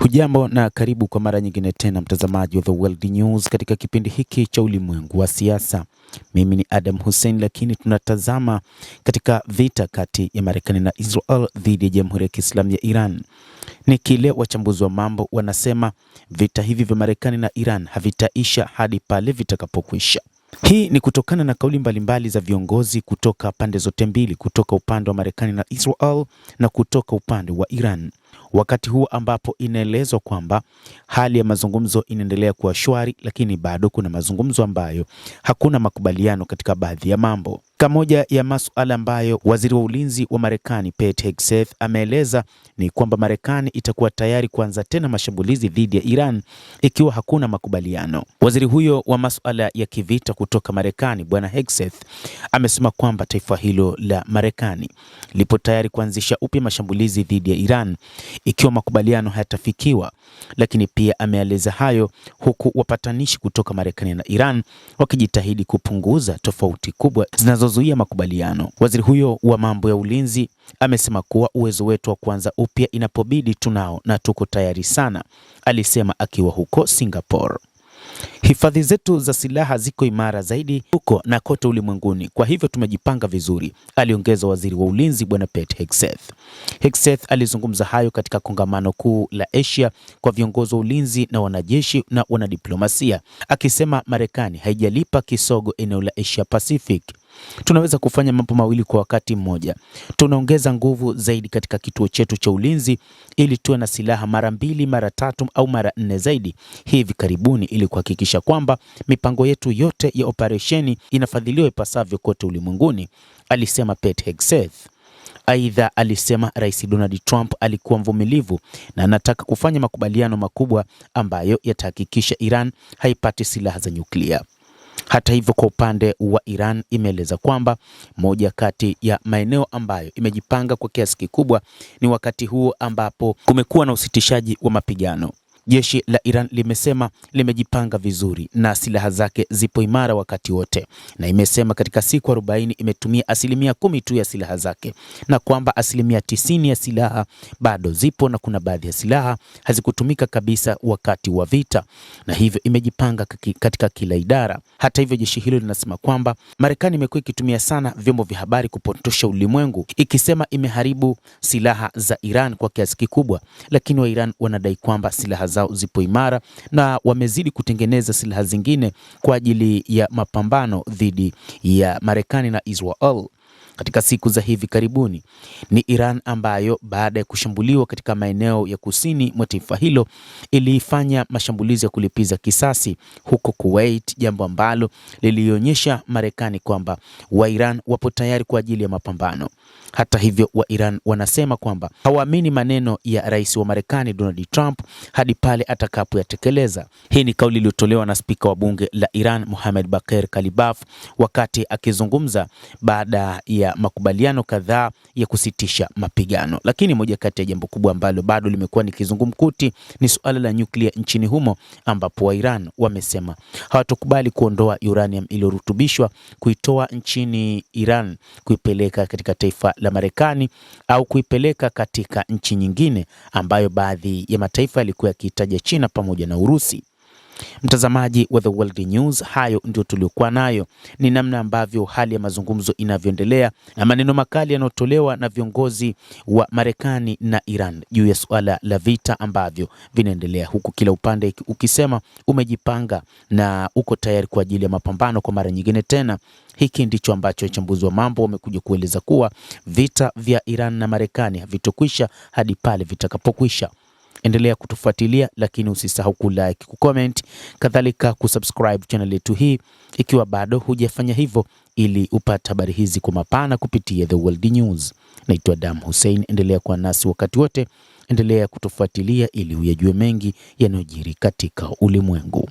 Hujambo na karibu kwa mara nyingine tena mtazamaji wa The World News katika kipindi hiki cha ulimwengu wa siasa. Mimi ni Adam Hussein, lakini tunatazama katika vita kati ya Marekani na Israel dhidi ya Jamhuri ya Kiislamu ya Iran. Ni kile wachambuzi wa mambo wanasema vita hivi vya Marekani na Iran havitaisha hadi pale vitakapokwisha. Hii ni kutokana na kauli mbalimbali za viongozi kutoka pande zote mbili, kutoka upande wa Marekani na Israel na kutoka upande wa Iran. Wakati huu ambapo inaelezwa kwamba hali ya mazungumzo inaendelea kuwa shwari, lakini bado kuna mazungumzo ambayo hakuna makubaliano katika baadhi ya mambo. Moja ya masuala ambayo waziri wa ulinzi wa Marekani Pete Hegseth ameeleza ni kwamba Marekani itakuwa tayari kuanza tena mashambulizi dhidi ya Iran ikiwa hakuna makubaliano. Waziri huyo wa masuala ya kivita kutoka Marekani Bwana Hegseth amesema kwamba taifa hilo la Marekani lipo tayari kuanzisha upya mashambulizi dhidi ya Iran ikiwa makubaliano hayatafikiwa, lakini pia ameeleza hayo huku wapatanishi kutoka Marekani na Iran wakijitahidi kupunguza tofauti kubwa zinazozuia makubaliano. Waziri huyo wa mambo ya ulinzi amesema kuwa uwezo wetu wa kuanza upya inapobidi tunao na tuko tayari sana, alisema akiwa huko Singapore. Hifadhi zetu za silaha ziko imara zaidi huko na kote ulimwenguni, kwa hivyo tumejipanga vizuri, aliongeza waziri wa ulinzi Bwana Pete Hegseth. Hegseth alizungumza hayo katika kongamano kuu la Asia kwa viongozi wa ulinzi na wanajeshi na wanadiplomasia, akisema Marekani haijalipa kisogo eneo la Asia Pacific. Tunaweza kufanya mambo mawili kwa wakati mmoja. Tunaongeza nguvu zaidi katika kituo chetu cha ulinzi ili tuwe na silaha mara 2, mara 3 au mara 4 zaidi hivi karibuni, ili kuhakikisha kwamba mipango yetu yote ya operesheni inafadhiliwa ipasavyo kote ulimwenguni, alisema Pete Hegseth. Aidha, alisema Rais Donald Trump alikuwa mvumilivu na anataka kufanya makubaliano makubwa ambayo yatahakikisha Iran haipati silaha za nyuklia. Hata hivyo, kwa upande wa Iran imeeleza kwamba moja kati ya maeneo ambayo imejipanga kwa kiasi kikubwa ni wakati huu ambapo kumekuwa na usitishaji wa mapigano. Jeshi la Iran limesema limejipanga vizuri na silaha zake zipo imara wakati wote, na imesema katika siku 40 imetumia 10% tu ya silaha zake, na kwamba 90% ya silaha bado zipo na kuna baadhi ya silaha hazikutumika kabisa wakati wa vita, na hivyo imejipanga katika kila idara. Hata hivyo, jeshi hilo linasema kwamba Marekani imekuwa ikitumia sana vyombo vya habari kupotosha ulimwengu, ikisema imeharibu silaha za Iran kwa kiasi kikubwa, lakini wa Iran wanadai kwamba silaha zao zipo imara na wamezidi kutengeneza silaha zingine kwa ajili ya mapambano dhidi ya Marekani na Israel. Katika siku za hivi karibuni ni Iran ambayo baada ya kushambuliwa katika maeneo ya kusini mwa taifa hilo ilifanya mashambulizi ya kulipiza kisasi huko Kuwait, jambo ambalo lilionyesha Marekani kwamba wa Iran wapo tayari kwa ajili ya mapambano. Hata hivyo, wa Iran wanasema kwamba hawaamini maneno ya rais wa Marekani Donald Trump hadi pale atakapoyatekeleza. Hii ni kauli iliyotolewa na spika wa bunge la Iran Mohammad Bagher Kalibaf wakati akizungumza baada ya makubaliano kadhaa ya kusitisha mapigano. Lakini moja kati ya jambo kubwa ambalo bado limekuwa ni kizungumkuti ni suala la nyuklia nchini humo, ambapo wa Iran wamesema hawatokubali kuondoa uranium iliyorutubishwa, kuitoa nchini Iran, kuipeleka katika taifa la Marekani au kuipeleka katika nchi nyingine ambayo baadhi ya mataifa yalikuwa yakitaja China pamoja na Urusi. Mtazamaji wa The World News, hayo ndio tuliokuwa nayo. Ni namna ambavyo hali ya mazungumzo inavyoendelea na maneno makali yanayotolewa na viongozi wa Marekani na Iran juu ya suala la vita ambavyo vinaendelea, huku kila upande ukisema umejipanga na uko tayari kwa ajili ya mapambano kwa mara nyingine tena. Hiki ndicho ambacho wachambuzi wa mambo wamekuja kueleza kuwa vita vya Iran na Marekani havitokwisha hadi pale vitakapokwisha. Endelea kutufuatilia, lakini usisahau kulike, kucomment, kadhalika kusubscribe channel yetu hii ikiwa bado hujafanya hivyo, ili upate habari hizi kwa mapana kupitia The World News. Naitwa Adam Hussein, endelea kuwa nasi wakati wote, endelea kutufuatilia ili uyajue mengi yanayojiri katika ulimwengu.